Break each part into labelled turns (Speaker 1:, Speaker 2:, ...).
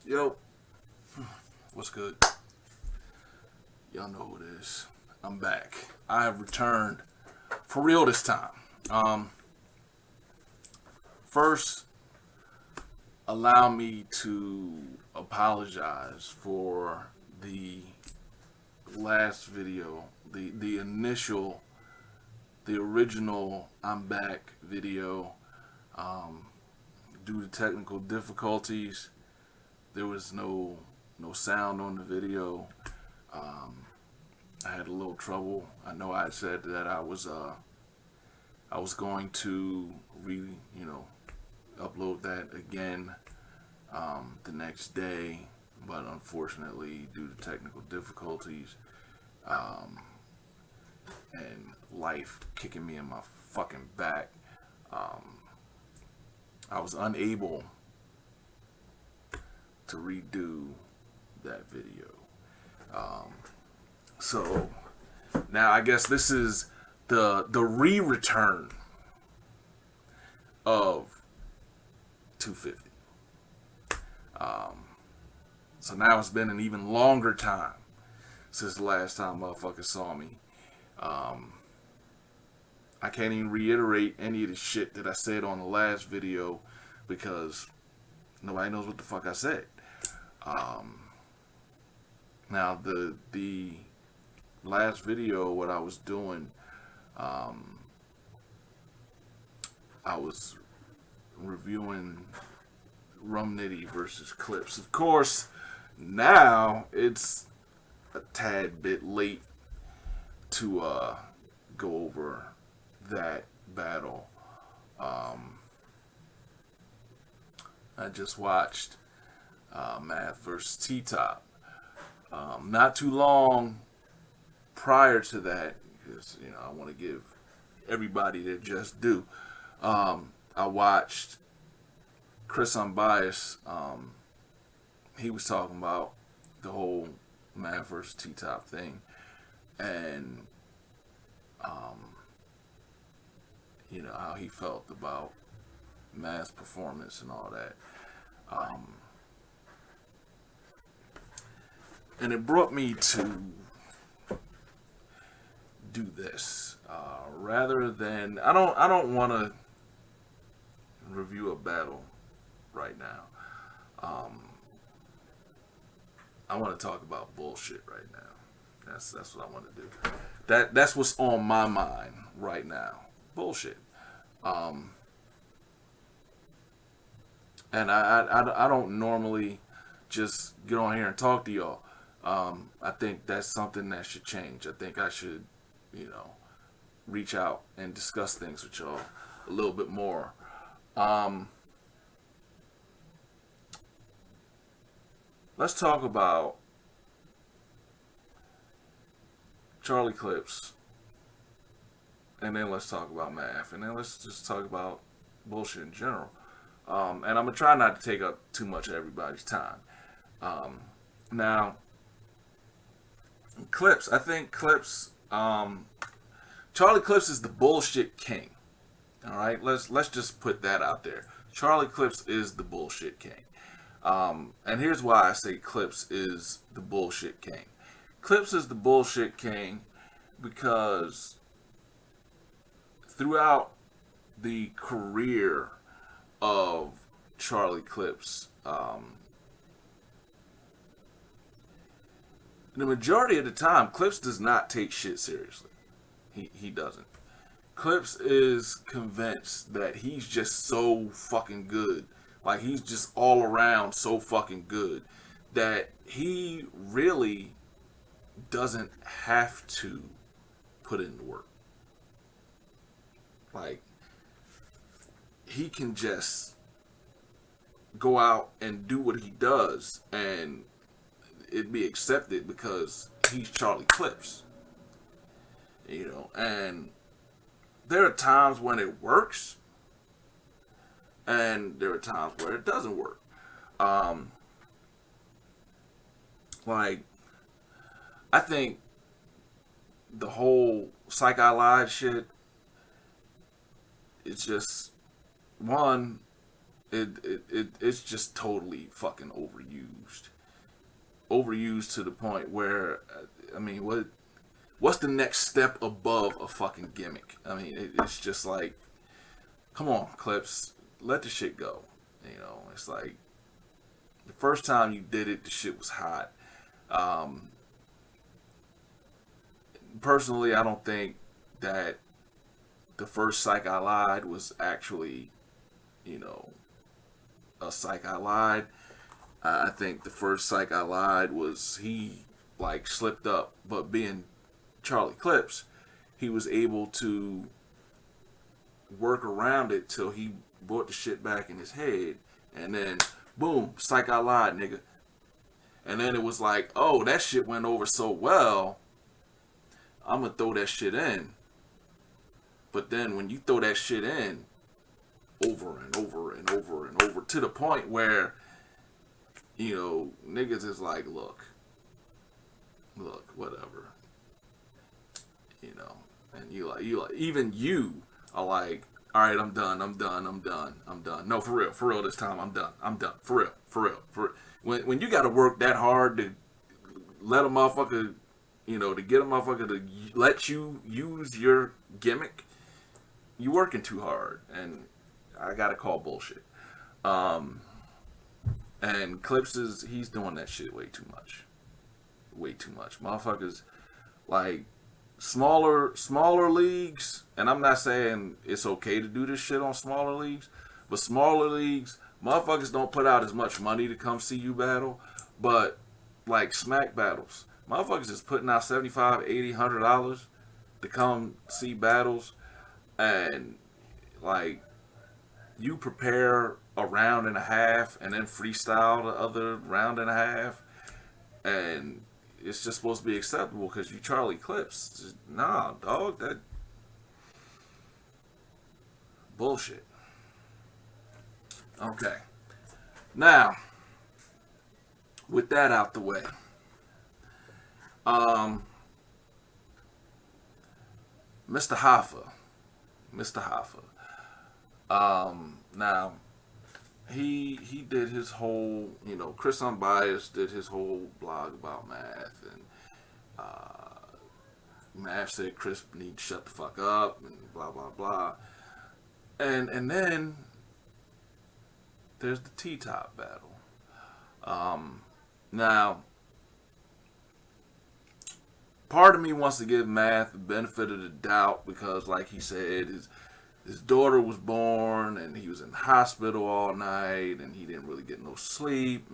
Speaker 1: Yo, what's good? Y'all know who it is. I'm back. I have returned for real this time. Um, First, allow me to apologize for the last video, the initial, the original "I'm back" video. Um, Due to technical difficulties, there was no sound on the video. Um, I had a little trouble. I know I said that I was going to you know upload that again the next day, but unfortunately due to technical difficulties um, and life kicking me in my fucking back, um, I was unable to redo that video. Um, so now I guess this is the re-return of 250. Um, so now it's been an even longer time since the last time motherfuckers saw me. Um, I can't even reiterate any of the shit that I said on the last video because nobody knows what the fuck I said. Um, Now the last video, what I was doing, um, I was reviewing Rum Nitty versus Clips. Of course, now it's a tad bit late to go over that battle. Um, I just watched Math versus T Top. Not too long prior to that, because I want to give everybody their just due. I watched Chris Unbiased. He was talking about the whole Math versus T Top thing, and um, how he felt about Math's performance and all that. Um, and it brought me to do this rather than I don't want to review a battle right now. Um, I want to talk about bullshit right now. That's what I want to do. That's what's on my mind right now. Bullshit. Um, and I don't normally just get on here and talk to y'all. I think that's something that should change. I think I should, you know, reach out and discuss things with y'all a little bit more. Um, let's talk about Charlie Clips, and then let's talk about Math, and then let's just talk about bullshit in general. And I'm gonna try not to take up too much of everybody's time. Um, Now, Clips, I think Clips, Charlie Clips is the bullshit king. All right, let's just put that out there. Charlie Clips is the bullshit king. And here's why I say Clips is the bullshit king. Clips is the bullshit king because throughout the career of Charlie Clips, the majority of the time, Clips does not take shit seriously. He doesn't. Clips is convinced that he's just so fucking good. Like he's just all around so fucking good that he really doesn't have to put in the work. Like he can just go out and do what he does and it be accepted because he's Charlie Clips. And there are times when it works and there are times where it doesn't work. Um, like I think the whole Psych I Lied shit, it's just one. It's just totally fucking overused to the point where, I mean, what's the next step above a fucking gimmick? I mean, it's just like, come on, Clips, let the shit go. You know, it's like the first time you did it, the shit was hot. Um, Personally, I don't think that the first Psych I Lied was actually, you know, a Psych I Lied. I think the first Psych I Lied was he like slipped up, but being Charlie Clips, he was able to work around it till he brought the shit back in his head, and then boom, Psych I Lied, nigga. And then it was like, oh, that shit went over so well, I'm gonna throw that shit in. But then when you throw that shit in over and over and over and over to the point where, you know, niggas is like, look, whatever, you know, and you like, even you are like, all right, I'm done. No, for real, this time, I'm done, for real. When you got to work that hard to let a motherfucker, you know, to get a motherfucker to let you use your gimmick, you working too hard, and I gotta call bullshit. Um, and Clips he's doing that shit way too much. Motherfuckers like smaller leagues, and I'm not saying it's okay to do this shit on smaller leagues, but smaller leagues, motherfuckers don't put out as much money to come see you battle, but like smack battles, motherfuckers is putting out 75, 80, $100 to come see battles, and like you prepare a round and a half and then freestyle the other round and a half, and it's just supposed to be acceptable because you Charlie Clips. Just, nah, dog, that bullshit. Okay, now with that out the way, um, Mr. Hoffa. Now he did his whole, you know, Chris Unbiased did his whole blog about Math, and Math said Chris need to shut the fuck up and blah blah blah, and then there's the T-Top battle. Now part of me wants to give Math the benefit of the doubt because, like he said, his daughter was born and he was in the hospital all night and he didn't really get no sleep.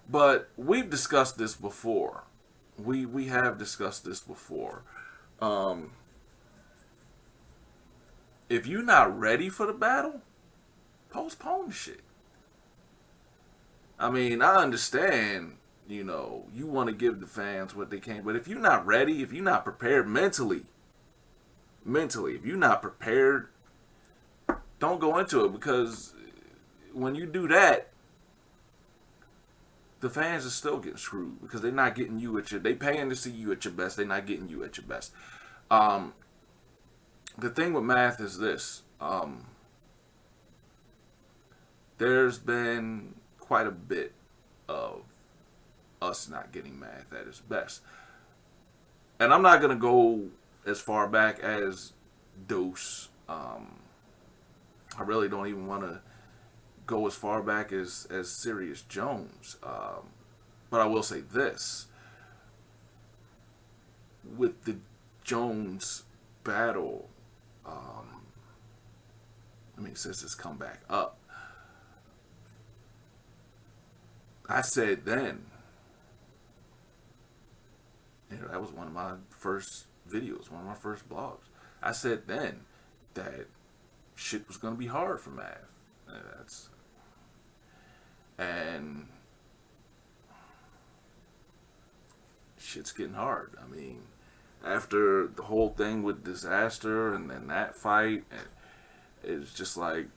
Speaker 1: But we've discussed this before. We have discussed this before. If you're not ready for the battle, postpone the shit. I mean, I understand, you know, you want to give the fans what they can, but if you're not ready, if you're not prepared mentally, if you're not prepared, don't go into it, because when you do that, the fans are still getting screwed because they're not getting you at they paying to see you at your best. They're not getting you at your best. The thing with Math is this. There's been quite a bit of us not getting Math at his best. And I'm not going to go as far back as Dose. I really don't even want to go as far back as Sirius Jones. But I will say this. With the Jones battle, since it's come back up, I said then, you know, that was one of my first videos, one of my first blogs. I said then that shit was going to be hard for Math. And shit's getting hard. I mean, after the whole thing with Disaster and then that fight, it's just like,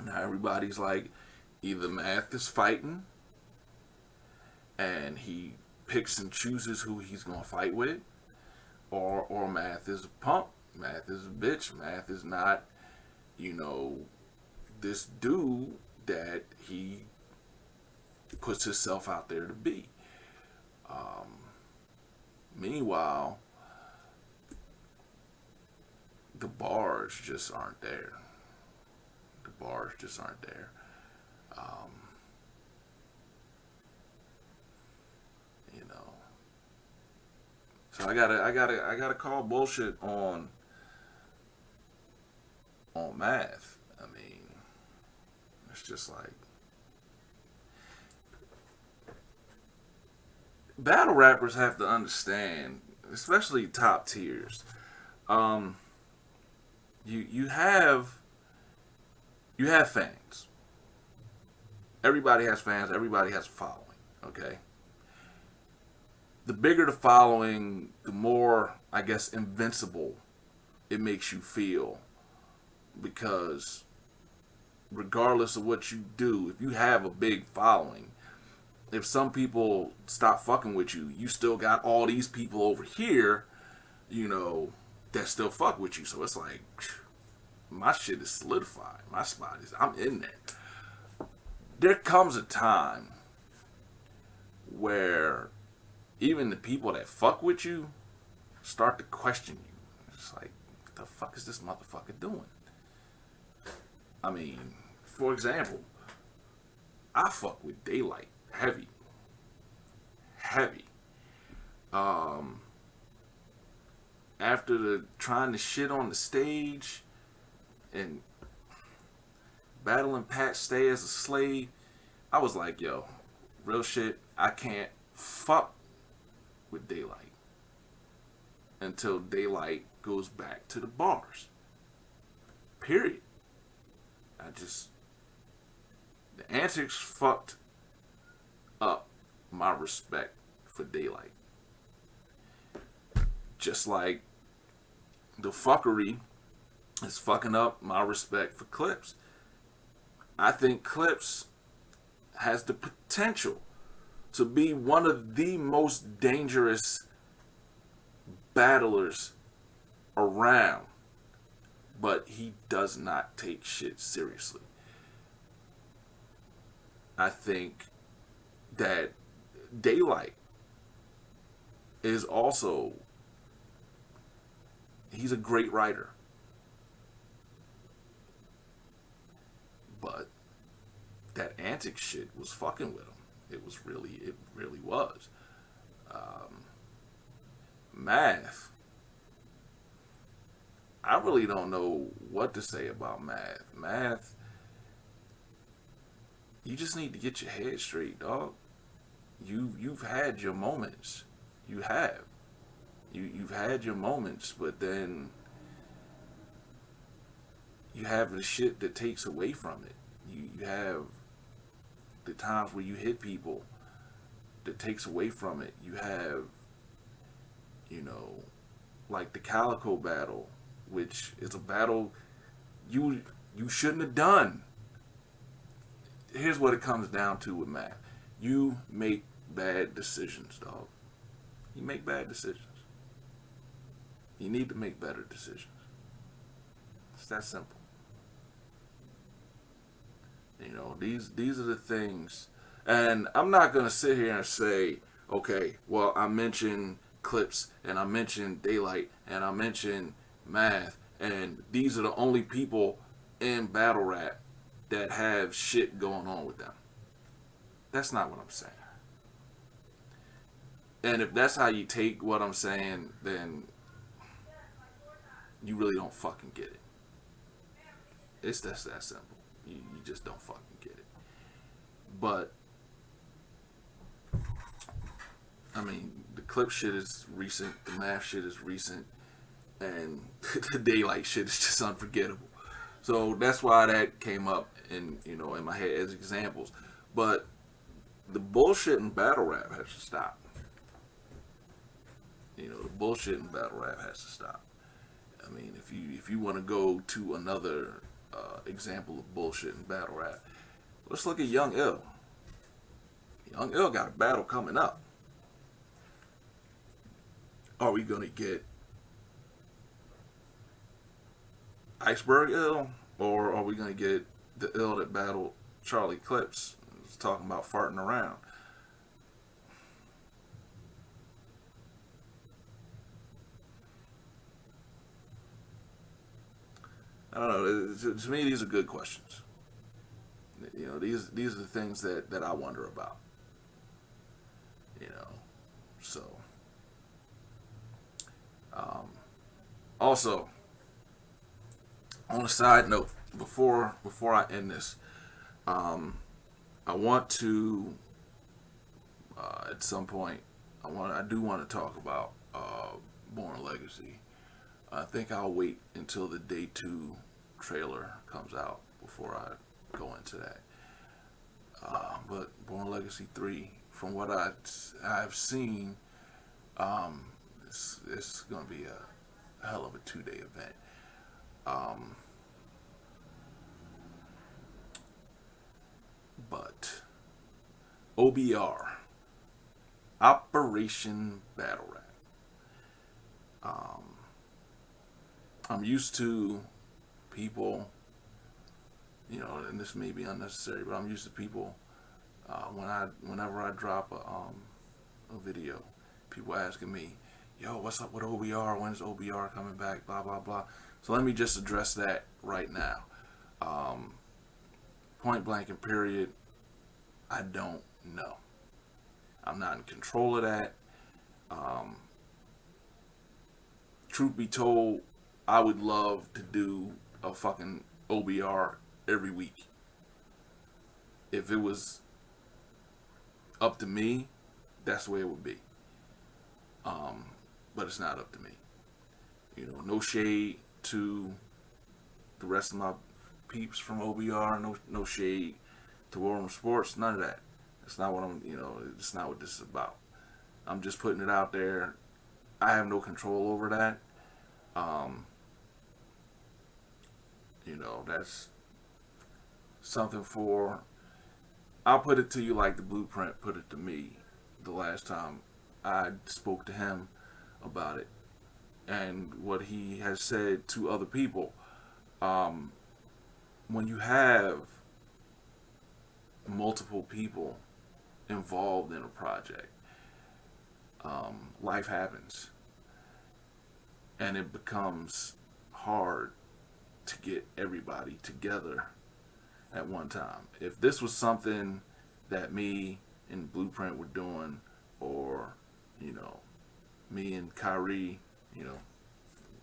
Speaker 1: now everybody's like, either Math is fighting and he picks and chooses who he's going to fight with, or Math is a punk. Math is a bitch. Math is not you know, this dude that he puts himself out there to be. Meanwhile, the bars just aren't there. The bars just aren't there. Um, you know, so I gotta call bullshit on math. I mean, it's just like battle rappers have to understand, especially top tiers. Um, you you have fans. Everybody has fans. Everybody has a following. Okay. The bigger the following, the more, I guess, invincible it makes you feel, because regardless of what you do, if you have a big following, if some people stop fucking with you, you still got all these people over here, you know, that still fuck with you. So it's like, my shit is solidified. My spot is, I'm in there. There comes a time where even the people that fuck with you start to question you. It's like, what the fuck is this motherfucker doing? I mean, for example, I fuck with Daylight heavy. Heavy. Um, After the trying to shit on the stage and battling Pat Stay as a slave, I was like, yo, real shit, I can't fuck with Daylight until Daylight goes back to the bars. Period. I just, the antics fucked up my respect for Daylight. Just like the fuckery is fucking up my respect for Clips. I think Clips has the potential to be one of the most dangerous battlers around, but he does not take shit seriously. I think that Daylight is also, he's a great writer, but that antic shit was fucking with him. It really was. Math, I really don't know what to say about Math. Math, you just need to get your head straight, dog. You've had your moments. You have. You've had your moments, but then you have the shit that takes away from it. You have the times where you hit people that takes away from it. You have, you know, like the Calico battle, which is a battle you you shouldn't have done. Here's what it comes down to with math. You make bad decisions, dog. You make bad decisions. You need to make better decisions. It's that simple. You know, these are the things, and I'm not gonna sit here and say, okay, well, I mentioned Clips and I mentioned Daylight and I mentioned Math, and these are the only people in battle rap that have shit going on with them. That's not what I'm saying. And if that's how you take what I'm saying, then you really don't fucking get it. It's just that simple. You just don't fucking get it. But I mean, the Clip shit is recent, the Math shit is recent, and the Daylight shit is just unforgettable. So that's why that came up in my head as examples. But the bullshit in battle rap has to stop. The bullshit in battle rap has to stop. I mean, if you want to go to another example of bullshit in battle rap, let's look at Young Ill. Young Ill got a battle coming up. Are we gonna get Iceberg Ill, Or are we going to get the ill that battled Charlie Clips talking about farting around? I don't know. To me, these are good questions. You know, these are the things that I wonder about. You know, so um, also on a side note, before I end this, um, I want to at some point I do want to talk about Born Legacy. I think I'll wait until the day 2 trailer comes out before I go into that. But Born Legacy 3, from what I've seen, um, it's going to be a hell of a 2-day event. Um, but OBR, Operation Battle Rap. Um, I'm used to people, you know, and this may be unnecessary, but I'm used to people whenever I drop a video, people asking me, "Yo, what's up with OBR? When's OBR coming back?" Blah blah blah. So let me just address that right now. Um, Point blank and period, I don't know. I'm not in control of that. Um, Truth be told, I would love to do a fucking OBR every week. If it was up to me, that's the way it would be. Um, but it's not up to me. You know, no shade to the rest of my peeps from OBR. No shade to War Room Sports. None of that. It's not what I'm. You know, it's not what this is about. I'm just putting it out there. I have no control over that. Um, you know, that's something for. I'll put it to you like the Blueprint put it to me the last time I spoke to him about it, and what he has said to other people. Um, when you have multiple people involved in a project, life happens, and it becomes hard to get everybody together at one time. If this was something that me and Blueprint were doing, or you know, me and Kyrie, you know,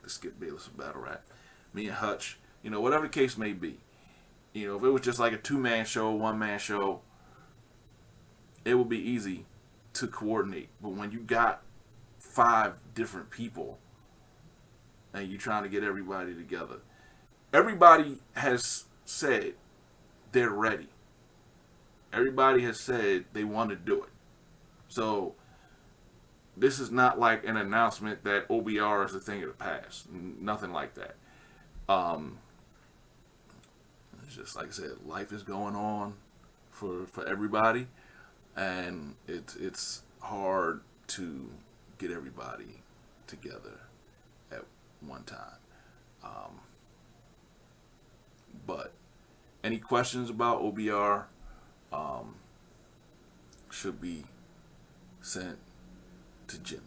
Speaker 1: the Skip Bayless of Battle Rap, me and Hutch, you know, whatever the case may be, you know, if it was just like a 2-man show, 1-man show, it would be easy to coordinate. But when you got 5 different people and you're trying to get everybody together, everybody has said they're ready. Everybody has said they want to do it. So this is not like an announcement that OBR is a thing of the past. Nothing like that. Um, it's just like I said, life is going on for everybody, and it's hard to get everybody together at one time. Um, but any questions about OBR should be sent to Jimmy,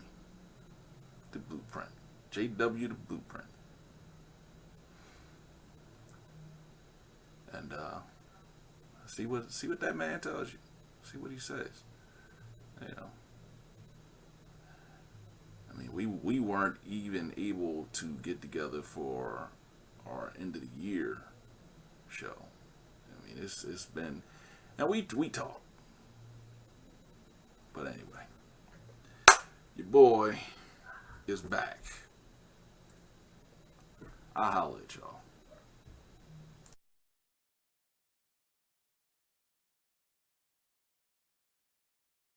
Speaker 1: the Blueprint, JW the Blueprint, and see what that man tells you. See what he says. You know, I mean, we weren't even able to get together for our end of the year show. I mean, it's been, and we talk, but anyway, your boy is back. I'll holler at y'all.